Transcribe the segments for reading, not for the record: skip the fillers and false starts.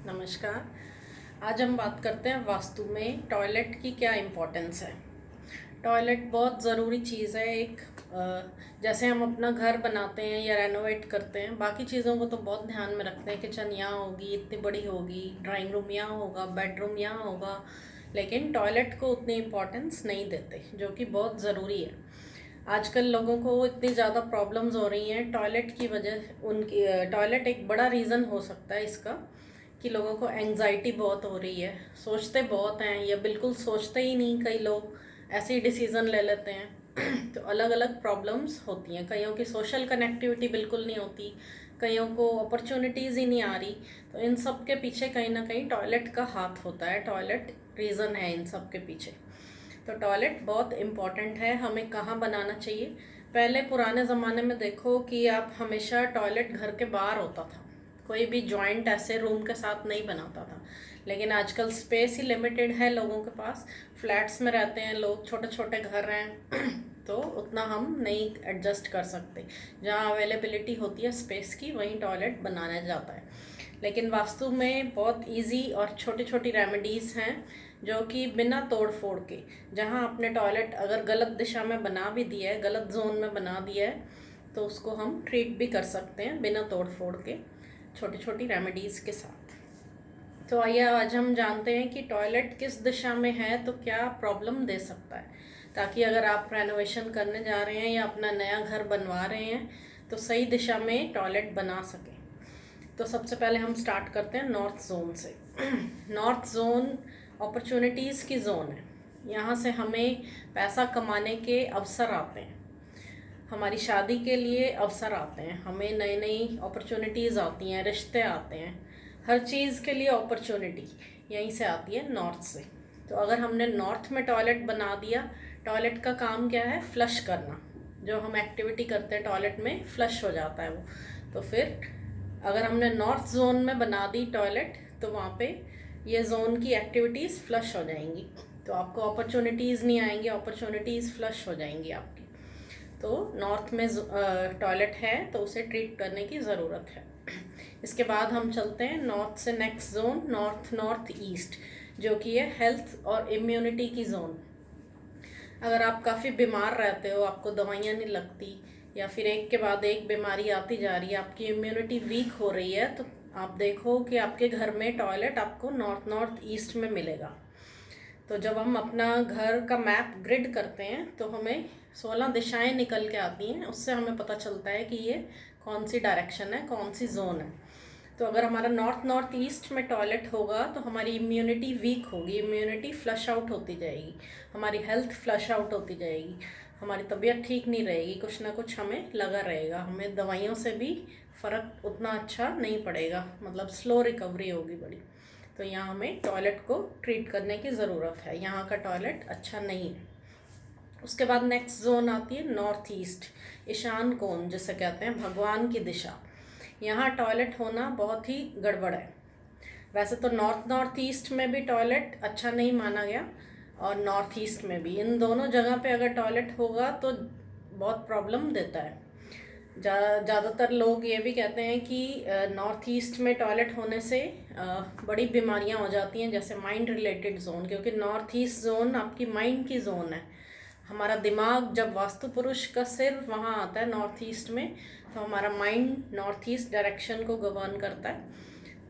नमस्कार। आज हम बात करते हैं वास्तु में टॉयलेट की क्या इम्पोर्टेंस है। टॉयलेट बहुत ज़रूरी चीज़ है। जैसे हम अपना घर बनाते हैं या रेनोवेट करते हैं, बाकी चीज़ों को तो बहुत ध्यान में रखते हैं। किचन यहाँ होगी, इतनी बड़ी होगी, ड्राइंग रूम यहाँ होगा, बेडरूम यहाँ होगा, लेकिन टॉयलेट को उतनी इम्पोर्टेंस नहीं देते, जो कि बहुत ज़रूरी है। आजकल लोगों को इतनी ज़्यादा प्रॉब्लम्स हो रही हैं टॉयलेट की वजह। उनकी टॉयलेट एक बड़ा रीज़न हो सकता है इसका, कि लोगों को एंग्जाइटी बहुत हो रही है, सोचते बहुत हैं या बिल्कुल सोचते ही नहीं। कई लोग ऐसे ही डिसीज़न ले लेते हैं तो अलग अलग प्रॉब्लम्स होती हैं। कईयों की सोशल कनेक्टिविटी बिल्कुल नहीं होती, कईयों को अपॉर्चुनिटीज़ ही नहीं आ रही। तो इन सब के पीछे कहीं ना कहीं टॉयलेट का हाथ होता है, टॉयलेट रीज़न है इन सब के पीछे। तो टॉयलेट बहुत इम्पॉर्टेंट है। हमें कहाँ बनाना चाहिए? पहले पुराने ज़माने में देखो कि आप हमेशा टॉयलेट घर के बाहर होता था, कोई भी जॉइंट ऐसे रूम के साथ नहीं बनाता था। लेकिन आजकल स्पेस ही लिमिटेड है लोगों के पास, फ्लैट्स में रहते हैं लोग, छोटे छोटे घर हैं तो उतना हम नहीं एडजस्ट कर सकते। जहाँ अवेलेबिलिटी होती है स्पेस की, वहीं टॉयलेट बनाया जाता है। लेकिन वास्तु में बहुत इजी और छोटी छोटी रेमेडीज़ हैं जो कि बिना तोड़ फोड़ के, जहाँ आपने टॉयलेट अगर गलत दिशा में बना भी दिया है, गलत जोन में बना दिया है, तो उसको हम ट्रीट भी कर सकते हैं बिना तोड़ फोड़ के, छोटी छोटी रेमेडीज़ के साथ। तो आइए आज हम जानते हैं कि टॉयलेट किस दिशा में है तो क्या प्रॉब्लम दे सकता है, ताकि अगर आप रेनोवेशन करने जा रहे हैं या अपना नया घर बनवा रहे हैं तो सही दिशा में टॉयलेट बना सकें। तो सबसे पहले हम स्टार्ट करते हैं नॉर्थ जोन से। नॉर्थ जोन अपॉर्चुनिटीज़ की जोन है। यहाँ से हमें पैसा कमाने के अवसर आते हैं, हमारी शादी के लिए अवसर आते हैं, हमें नई नई अपॉर्चुनिटीज़ आती हैं, रिश्ते आते हैं, हर चीज़ के लिए अपॉर्चुनिटी यहीं से आती है, नॉर्थ से। तो अगर हमने नॉर्थ में टॉयलेट बना दिया, टॉयलेट का काम क्या है? फ्लश करना। जो हम एक्टिविटी करते हैं टॉयलेट में, फ्लश हो जाता है वो। तो फिर अगर हमने नॉर्थ जोन में बना दी टॉयलेट, तो वहाँ पे ये जोन की एक्टिविटीज़ फ्लश हो जाएंगी, तो आपको अपॉर्चुनिटीज़ नहीं आएंगी, अपॉर्चुनिटीज़ फ्लश हो जाएंगी आपकी। तो नॉर्थ में टॉयलेट है तो उसे ट्रीट करने की ज़रूरत है। इसके बाद हम चलते हैं नॉर्थ से next zone, north north east, जो कि है हेल्थ और इम्यूनिटी की जोन। अगर आप काफ़ी बीमार रहते हो, आपको दवाइयाँ नहीं लगती, या फिर एक के बाद एक बीमारी आती जा रही है, आपकी इम्यूनिटी वीक हो रही है, तो आप देखो कि आपके घर में टॉयलेट आपको नॉर्थ नॉर्थ ईस्ट में मिलेगा। तो जब हम अपना घर का मैप ग्रिड करते हैं तो हमें 16 दिशाएं निकल के आती हैं, उससे हमें पता चलता है कि ये कौन सी डायरेक्शन है, कौन सी जोन है। तो अगर हमारा नॉर्थ नॉर्थ ईस्ट में टॉयलेट होगा तो हमारी इम्यूनिटी वीक होगी, इम्यूनिटी फ्लश आउट होती जाएगी, हमारी हेल्थ फ्लश आउट होती जाएगी, हमारी तबीयत ठीक नहीं रहेगी, कुछ ना कुछ हमें लगा रहेगा, हमें दवाइयों से भी फ़र्क उतना अच्छा नहीं पड़ेगा, मतलब स्लो रिकवरी होगी बड़ी। तो यहाँ हमें टॉयलेट को ट्रीट करने की ज़रूरत है, यहाँ का टॉयलेट अच्छा नहीं है। उसके बाद नेक्स्ट जोन आती है नॉर्थ ईस्ट, ईशान कोण जिसे कहते हैं, भगवान की दिशा। यहाँ टॉयलेट होना बहुत ही गड़बड़ है। वैसे तो नॉर्थ नॉर्थ ईस्ट में भी टॉयलेट अच्छा नहीं माना गया, और नॉर्थ ईस्ट में भी, इन दोनों जगह पे अगर टॉयलेट होगा तो बहुत प्रॉब्लम देता है। ज़्यादातर लोग ये भी कहते हैं कि नॉर्थ ईस्ट में टॉयलेट होने से बड़ी बीमारियां हो जाती हैं, जैसे माइंड रिलेटेड जोन, क्योंकि नॉर्थ ईस्ट जोन आपकी माइंड की जोन है। हमारा दिमाग, जब वास्तु पुरुष का सिर वहाँ आता है नॉर्थ ईस्ट में, तो हमारा माइंड नॉर्थ ईस्ट डायरेक्शन को गवर्न करता है।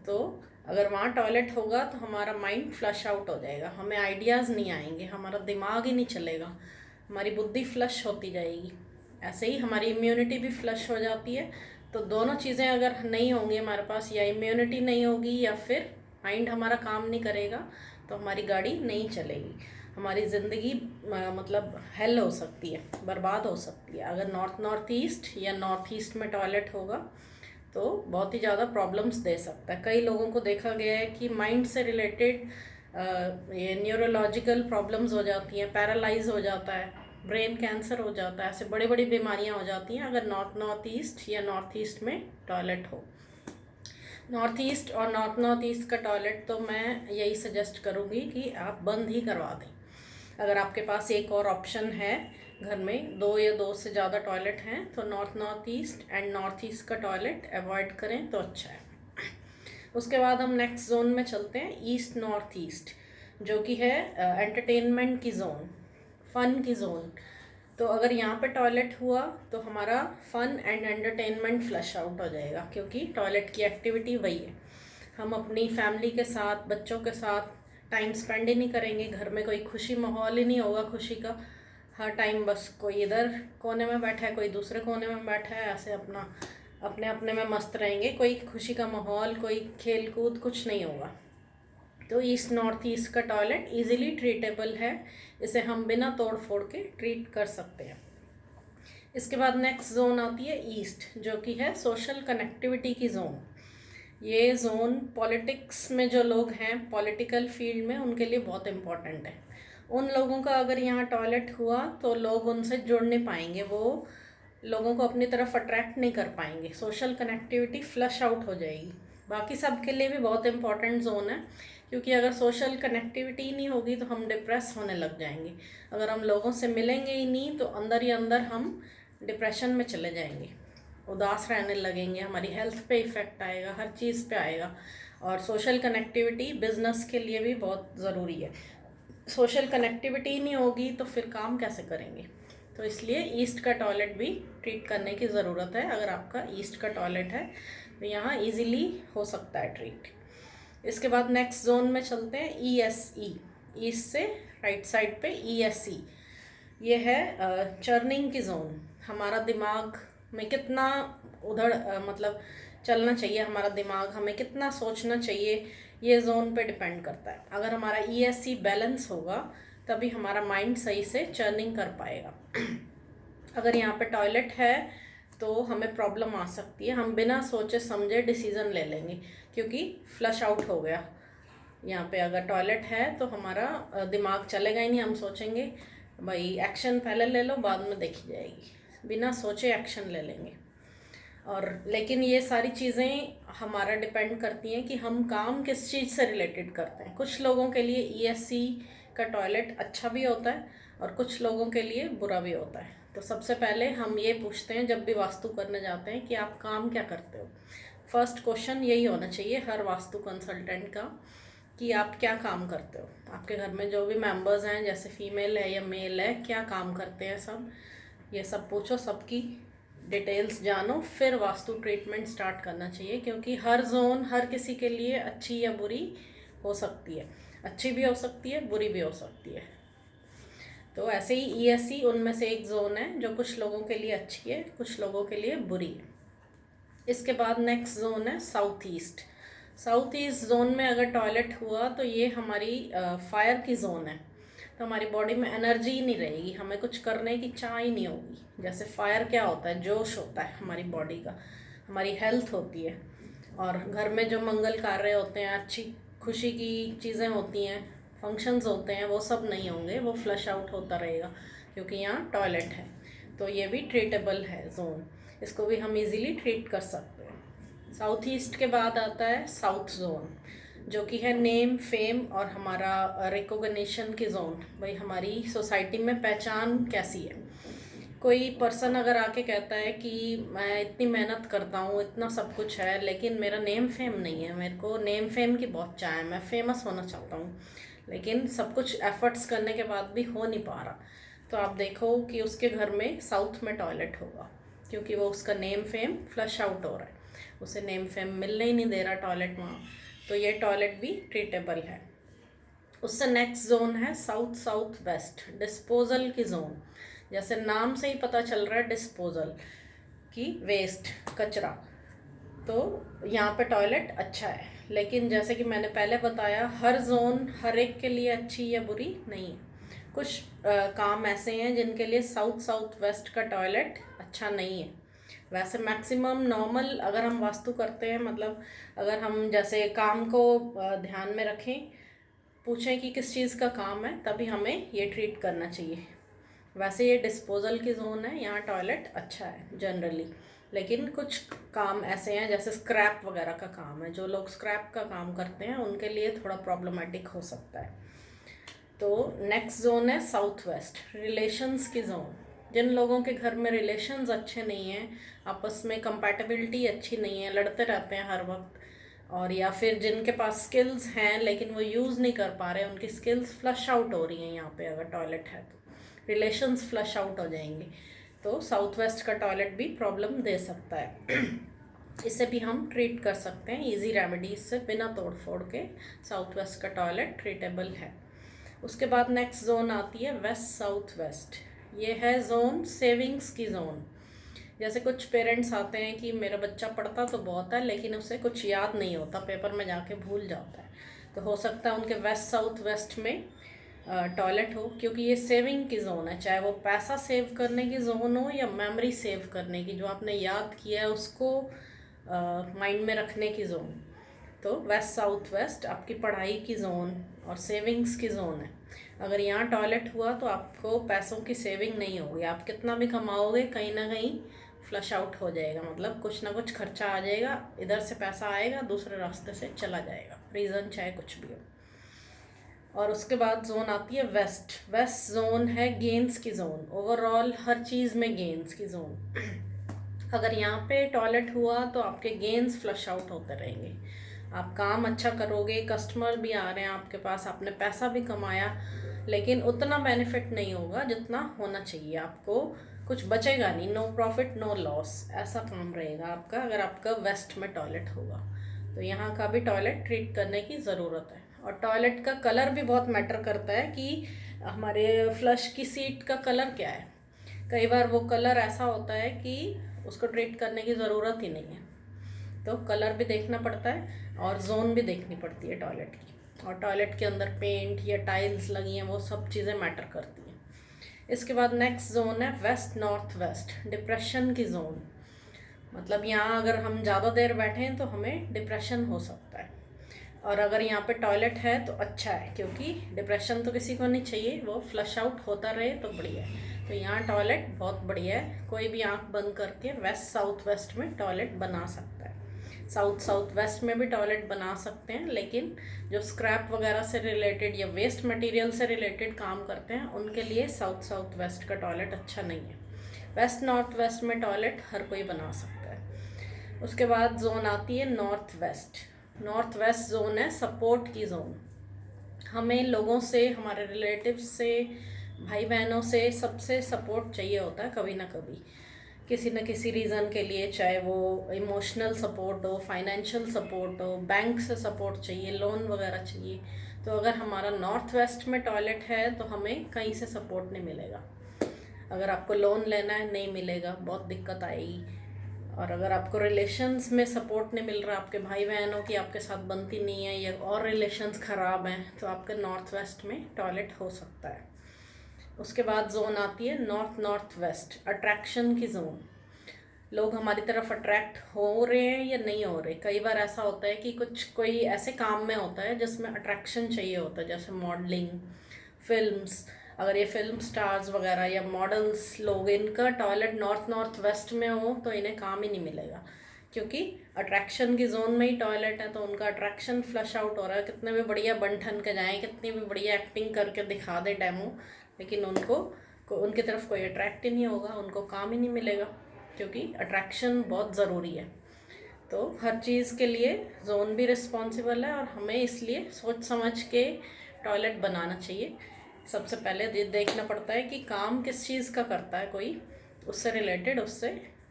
तो अगर वहाँ टॉयलेट होगा तो हमारा माइंड फ्लश आउट हो जाएगा, हमें आइडियाज़ नहीं आएंगे, हमारा दिमाग ही नहीं चलेगा, हमारी बुद्धि फ्लश होती जाएगी। ऐसे ही हमारी इम्यूनिटी भी फ्लश हो जाती है। तो दोनों चीज़ें अगर नहीं होंगी हमारे पास, या इम्यूनिटी नहीं होगी या फिर माइंड हमारा काम नहीं करेगा, तो हमारी गाड़ी नहीं चलेगी, हमारी ज़िंदगी मतलब हेल हो सकती है, बर्बाद हो सकती है। अगर नॉर्थ नॉर्थ ईस्ट या नॉर्थ ईस्ट में टॉयलेट होगा तो बहुत ही ज़्यादा प्रॉब्लम्स दे सकता है। कई लोगों को देखा गया है कि माइंड से रिलेटेड ये न्यूरोलॉजिकल प्रॉब्लम्स हो जाती हैं, पैरालाइज हो जाता है, ब्रेन कैंसर हो जाता है, ऐसे बड़ी बड़ी बीमारियां हो जाती हैं अगर नॉर्थ नॉर्थ ईस्ट या नॉर्थ ईस्ट में टॉयलेट हो। नॉर्थ ईस्ट और नॉर्थ नॉर्थ ईस्ट का टॉयलेट तो मैं यही सजेस्ट करूँगी कि आप बंद ही करवा दें। अगर आपके पास एक और ऑप्शन है, घर में दो या दो से ज़्यादा टॉयलेट हैं, तो north north east and north east का टॉयलेट अवॉइड करें तो अच्छा है। उसके बाद हम नेक्स्ट जोन में चलते हैं, ईस्ट नॉर्थ ईस्ट, जो कि है एंटरटेनमेंट की जोन, फन की जोन। तो अगर यहाँ पे टॉयलेट हुआ तो हमारा fun and entertainment flush out हो जाएगा, क्योंकि टॉयलेट की एक्टिविटी वही है। हम अपनी फैमिली के साथ, बच्चों के साथ टाइम स्पेंड ही नहीं करेंगे, घर में कोई खुशी माहौल ही नहीं होगा खुशी का। हर टाइम बस कोई इधर कोने में बैठा है, कोई दूसरे कोने में बैठा है, ऐसे अपना अपने अपने में मस्त रहेंगे, कोई खुशी का माहौल, कोई खेल कूद, कुछ नहीं होगा। तो ईस्ट नॉर्थ ईस्ट का टॉयलेट इजीली ट्रीटेबल है, इसे हम बिना तोड़ फोड़ के ट्रीट कर सकते हैं। इसके बाद नेक्स्ट जोन आती है ईस्ट, जो कि है सोशल कनेक्टिविटी की जोन। ये जोन पॉलिटिक्स में जो लोग हैं, पॉलिटिकल फील्ड में, उनके लिए बहुत इम्पोर्टेंट है। उन लोगों का अगर यहाँ टॉयलेट हुआ तो लोग उनसे जुड़ नहीं पाएंगे, वो लोगों को अपनी तरफ अट्रैक्ट नहीं कर पाएंगे, सोशल कनेक्टिविटी फ्लश आउट हो जाएगी। बाकी सब के लिए भी बहुत इम्पॉर्टेंट जोन है, क्योंकि अगर सोशल कनेक्टिविटी नहीं होगी तो हम डिप्रेस होने लग जाएंगे। अगर हम लोगों से मिलेंगे ही नहीं तो अंदर ही अंदर हम डिप्रेशन में चले जाएंगे, उदास रहने लगेंगे, हमारी हेल्थ पे इफ़ेक्ट आएगा, हर चीज़ पे आएगा। और सोशल कनेक्टिविटी बिजनेस के लिए भी बहुत ज़रूरी है। सोशल कनेक्टिविटी नहीं होगी तो फिर काम कैसे करेंगे? तो इसलिए ईस्ट का टॉयलेट भी ट्रीट करने की ज़रूरत है। अगर आपका ईस्ट का टॉयलेट है तो यहाँ इजीली हो सकता है ट्रीट। इसके बाद नेक्स्ट जोन में चलते हैं, ESE, ईस्ट से राइट साइड पे ESE। ये है चर्निंग की जोन। हमारा दिमाग में कितना उधर मतलब चलना चाहिए, हमारा दिमाग हमें कितना सोचना चाहिए, ये जोन पे डिपेंड करता है। अगर हमारा ESE बैलेंस होगा तभी हमारा माइंड सही से चर्निंग कर पाएगा। अगर यहाँ पे टॉयलेट है तो हमें प्रॉब्लम आ सकती है, हम बिना सोचे समझे डिसीज़न ले लेंगे, क्योंकि फ्लश आउट हो गया। यहाँ पे अगर टॉयलेट है तो हमारा दिमाग चलेगा ही नहीं, हम सोचेंगे भाई एक्शन पहले ले लो, बाद में देखी जाएगी, बिना सोचे एक्शन ले लेंगे। और लेकिन ये सारी चीज़ें हमारा डिपेंड करती हैं कि हम काम किस चीज़ से रिलेटेड करते हैं। कुछ लोगों के लिए ESE का टॉयलेट अच्छा भी होता है और कुछ लोगों के लिए बुरा भी होता है। तो सबसे पहले हम ये पूछते हैं जब भी वास्तु करने जाते हैं कि आप काम क्या करते हो। फर्स्ट क्वेश्चन यही होना चाहिए हर वास्तु कंसल्टेंट का, कि आप क्या काम करते हो। आपके घर में जो भी मेंबर्स हैं, जैसे फीमेल है या मेल है, क्या काम करते हैं सब, ये सब पूछो, सबकी डिटेल्स जानो, फिर वास्तु ट्रीटमेंट स्टार्ट करना चाहिए। क्योंकि हर जोन हर किसी के लिए अच्छी या बुरी हो सकती है, अच्छी भी हो सकती है, बुरी भी हो सकती है। तो ऐसे ही ESE उनमें से एक जोन है जो कुछ लोगों के लिए अच्छी है, कुछ लोगों के लिए बुरी है। इसके बाद नेक्स्ट जोन है south east. South east zone में अगर टॉयलेट हुआ तो ये हमारी फायर की जोन है। तो हमारी बॉडी में एनर्जी ही नहीं रहेगी, हमें कुछ करने की चाह ही नहीं होगी। जैसे फायर क्या होता है, जोश होता है हमारी बॉडी का, हमारी हेल्थ होती है, और घर में जो मंगल कार्य होते हैं, अच्छी खुशी की चीज़ें होती हैं, फंक्शंस होते हैं, वो सब नहीं होंगे, वो फ्लश आउट होता रहेगा, क्योंकि यहाँ टॉयलेट है। तो ये भी ट्रीटेबल है जोन, इसको भी हम इजीली ट्रीट कर सकते हैं। साउथ ईस्ट के बाद आता है साउथ जोन, जो कि है नेम, फेम और हमारा रिकॉग्निशन की जोन। भाई हमारी सोसाइटी में पहचान कैसी है। कोई पर्सन अगर आके कहता है कि मैं इतनी मेहनत करता हूँ, इतना सब कुछ है, लेकिन मेरा नेम फेम नहीं है, मेरे को नेम फेम की बहुत चाह है, मैं फेमस होना चाहता हूँ, लेकिन सब कुछ एफर्ट्स करने के बाद भी हो नहीं पा रहा, तो आप देखो कि उसके घर में साउथ में टॉयलेट होगा, क्योंकि वो उसका नेम फेम फ्लश आउट हो रहा है, उसे नेम फेम मिलने ही नहीं दे रहा टॉयलेट वहाँ। तो ये टॉयलेट भी ट्रीटेबल है। उससे नेक्स्ट जोन है साउथ साउथ वेस्ट, डिस्पोजल की जोन। जैसे नाम से ही पता चल रहा है डिस्पोजल की, वेस्ट, कचरा। तो यहाँ पे टॉयलेट अच्छा है, लेकिन जैसे कि मैंने पहले बताया, हर जोन हर एक के लिए अच्छी या बुरी नहीं है। कुछ काम ऐसे हैं जिनके लिए साउथ साउथ वेस्ट का टॉयलेट अच्छा नहीं है। वैसे मैक्सिमम नॉर्मल अगर हम वास्तु करते हैं, मतलब अगर हम जैसे काम को ध्यान में रखें, पूछें कि किस चीज़ का काम है, तभी हमें ये ट्रीट करना चाहिए। वैसे ये डिस्पोजल की जोन है, यहाँ टॉयलेट अच्छा है जनरली, लेकिन कुछ काम ऐसे हैं जैसे स्क्रैप वगैरह का काम है, जो लोग स्क्रैप का काम करते हैं उनके लिए थोड़ा प्रॉब्लमेटिक हो सकता है। तो नेक्स्ट जोन है साउथ वेस्ट, रिलेशंस की जोन। जिन लोगों के घर में रिलेशंस अच्छे नहीं हैं, आपस में कंपैटिबिलिटी अच्छी नहीं है, लड़ते रहते हैं हर वक्त, और या फिर जिनके पास स्किल्स हैं लेकिन वो यूज़ नहीं कर पा रहे, उनकी स्किल्स फ्लश आउट हो रही हैं यहाँ पे अगर टॉयलेट है तो रिलेशंस फ्लश आउट हो जाएंगे। तो साउथ वेस्ट का टॉयलेट भी प्रॉब्लम दे सकता है। इसे भी हम ट्रीट कर सकते हैं इजी रेमेडीज से, बिना तोड़ फोड़ के साउथ वेस्ट का टॉयलेट ट्रीटेबल है। उसके बाद नेक्स्ट जोन आती है वेस्ट साउथ वेस्ट। ये है जोन सेविंग्स की जोन। जैसे कुछ पेरेंट्स आते हैं कि मेरा बच्चा पढ़ता तो बहुत है लेकिन उसे कुछ याद नहीं होता, पेपर में जाके भूल जाता है, तो हो सकता है उनके वेस्ट साउथ वेस्ट में टॉयलेट हो, क्योंकि ये सेविंग की ज़ोन है। चाहे वो पैसा सेव करने की ज़ोन हो या मेमोरी सेव करने की, जो आपने याद किया है उसको माइंड में रखने की ज़ोन। तो वेस्ट साउथ वेस्ट आपकी पढ़ाई की ज़ोन और सेविंग्स की ज़ोन है। अगर यहाँ टॉयलेट हुआ तो आपको पैसों की सेविंग नहीं होगी, आप कितना भी कमाओगे कहीं ना कहीं फ्लश आउट हो जाएगा, मतलब कुछ ना कुछ खर्चा आ जाएगा, इधर से पैसा आएगा दूसरे रास्ते से चला जाएगा, रीज़न चाहे कुछ भी हो। और उसके बाद जोन आती है वेस्ट। वेस्ट जोन है गेन्स की जोन, ओवरऑल हर चीज़ में गेन्स की जोन। अगर यहाँ पे टॉयलेट हुआ तो आपके गेन्स फ्लश आउट होते रहेंगे, आप काम अच्छा करोगे, कस्टमर भी आ रहे हैं आपके पास, आपने पैसा भी कमाया, लेकिन उतना बेनिफिट नहीं होगा जितना होना चाहिए। आपको कुछ बचेगा नहीं, नो प्रॉफिट नो लॉस, ऐसा काम रहेगा आपका अगर आपका वेस्ट में टॉयलेट होगा। तो यहाँ का भी टॉयलेट ट्रीट करने की ज़रूरत है। और टॉयलेट का कलर भी बहुत मैटर करता है कि हमारे फ्लश की सीट का कलर क्या है। कई बार वो कलर ऐसा होता है कि उसको ट्रीट करने की ज़रूरत ही नहीं है, तो कलर भी देखना पड़ता है और जोन भी देखनी पड़ती है टॉयलेट की। और टॉयलेट के अंदर पेंट या टाइल्स लगी हैं, वो सब चीज़ें मैटर करती हैं। इसके बाद नेक्स्ट जोन है वेस्ट नॉर्थ वेस्ट, डिप्रेशन की जोन। मतलब यहाँ अगर हम ज़्यादा देर बैठे हैं तो हमें डिप्रेशन हो सकता है, और अगर यहाँ पे टॉयलेट है तो अच्छा है, क्योंकि डिप्रेशन तो किसी को नहीं चाहिए, वो फ्लश आउट होता रहे तो बढ़िया है। तो यहाँ टॉयलेट बहुत बढ़िया है, कोई भी आंख बंद करके वेस्ट साउथ वेस्ट में टॉयलेट बना सकता है। साउथ साउथ वेस्ट में भी टॉयलेट बना सकते हैं, लेकिन जो स्क्रैप वगैरह से रिलेटेड या वेस्ट मटेरियल से रिलेटेड काम करते हैं उनके लिए साउथ साउथ वेस्ट का टॉयलेट अच्छा नहीं है। वेस्ट नॉर्थ वेस्ट में टॉयलेट हर कोई बना सकता है। उसके बाद जोन आती है north west. North west zone है सपोर्ट की जोन। हमें लोगों से, हमारे रिलेटिव्स से, भाई बहनों से, सबसे सपोर्ट चाहिए होता है कभी ना कभी, किसी न किसी रीज़न के लिए, चाहे वो इमोशनल सपोर्ट हो, फाइनेंशियल सपोर्ट हो, बैंक से सपोर्ट चाहिए, लोन वगैरह चाहिए। तो अगर हमारा नॉर्थ वेस्ट में टॉयलेट है तो हमें कहीं से सपोर्ट नहीं मिलेगा। अगर आपको लोन लेना है नहीं मिलेगा, बहुत दिक्कत आएगी। और अगर आपको रिलेशंस में सपोर्ट नहीं मिल रहा, आपके भाई बहनों की आपके साथ बनती नहीं है या और रिलेशंस ख़राब हैं, तो आपके नॉर्थ वेस्ट में टॉयलेट हो सकता है। उसके बाद जोन आती है नॉर्थ नॉर्थ वेस्ट, अट्रैक्शन की जोन। लोग हमारी तरफ अट्रैक्ट हो रहे हैं या नहीं हो रहे। कई बार ऐसा होता है कि कोई ऐसे काम में होता है जिसमें अट्रैक्शन चाहिए होता है, जैसे मॉडलिंग, फिल्म्स। अगर ये फिल्म स्टार्स वगैरह या मॉडल्स लोग, इनका टॉयलेट नॉर्थ नॉर्थ वेस्ट में हो तो इन्हें काम ही नहीं मिलेगा, क्योंकि अट्रैक्शन की जोन में ही टॉयलेट है, तो उनका अट्रैक्शन फ्लश आउट हो रहा है। कितने भी बढ़िया बन ठन के जाएँ, कितनी भी बढ़िया एक्टिंग करके दिखा दे डेमो, लेकिन उनकी तरफ कोई अट्रैक्ट ही नहीं होगा, उनको काम ही नहीं मिलेगा, क्योंकि अट्रैक्शन बहुत ज़रूरी है। तो हर चीज़ के लिए जोन भी रिस्पॉन्सिबल है, और हमें इसलिए सोच समझ के टॉयलेट बनाना चाहिए। सबसे पहले देखना पड़ता है कि काम किस चीज़ का करता है कोई, उससे रिलेटेड उससे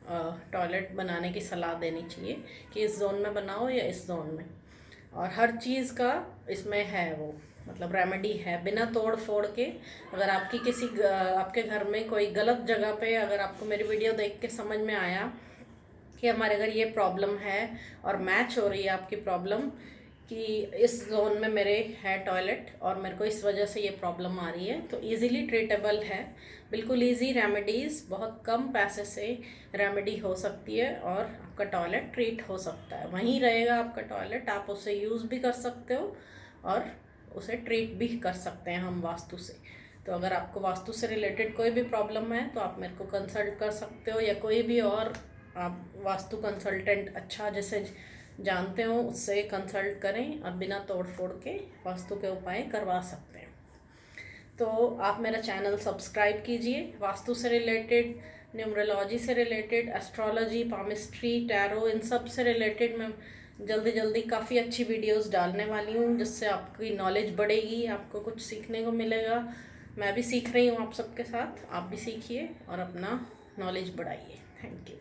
टॉयलेट बनाने की सलाह देनी चाहिए कि इस जोन में बनाओ या इस जोन में। और हर चीज़ का इसमें है वो, मतलब रेमेडी है, बिना तोड़ फोड़ के। अगर आपके घर में कोई गलत जगह पे, अगर आपको मेरी वीडियो देख के समझ में आया कि हमारे घर ये प्रॉब्लम है और मैच हो रही है आपकी प्रॉब्लम कि इस जोन में मेरे है टॉयलेट और मेरे को इस वजह से ये प्रॉब्लम आ रही है, तो इजीली ट्रीटेबल है। बिल्कुल इजी रेमेडीज़, बहुत कम पैसे से रेमेडी हो सकती है और आपका टॉयलेट ट्रीट हो सकता है। वहीं रहेगा आपका टॉयलेट, आप उसे यूज़ भी कर सकते हो और उसे ट्रीट भी कर सकते हैं हम वास्तु से। तो अगर आपको वास्तु से रिलेटेड कोई भी प्रॉब्लम है तो आप मेरे को कंसल्ट कर सकते हो, या कोई भी और आप वास्तु कंसल्टेंट अच्छा जैसे जानते हो उससे कंसल्ट करें और बिना तोड़ फोड़ के वास्तु के उपाय करवा सकते हैं। तो आप मेरा चैनल सब्सक्राइब कीजिए। वास्तु से रिलेटेड, न्यूमरोलॉजी से रिलेटेड, एस्ट्रोलॉजी, पामिस्ट्री, टैरो, इन सब से रिलेटेड मैं जल्दी जल्दी काफ़ी अच्छी वीडियोस डालने वाली हूँ, जिससे आपकी नॉलेज बढ़ेगी, आपको कुछ सीखने को मिलेगा। मैं भी सीख रही हूँ आप सबके साथ, आप भी सीखिए और अपना नॉलेज बढ़ाइए। Thank you.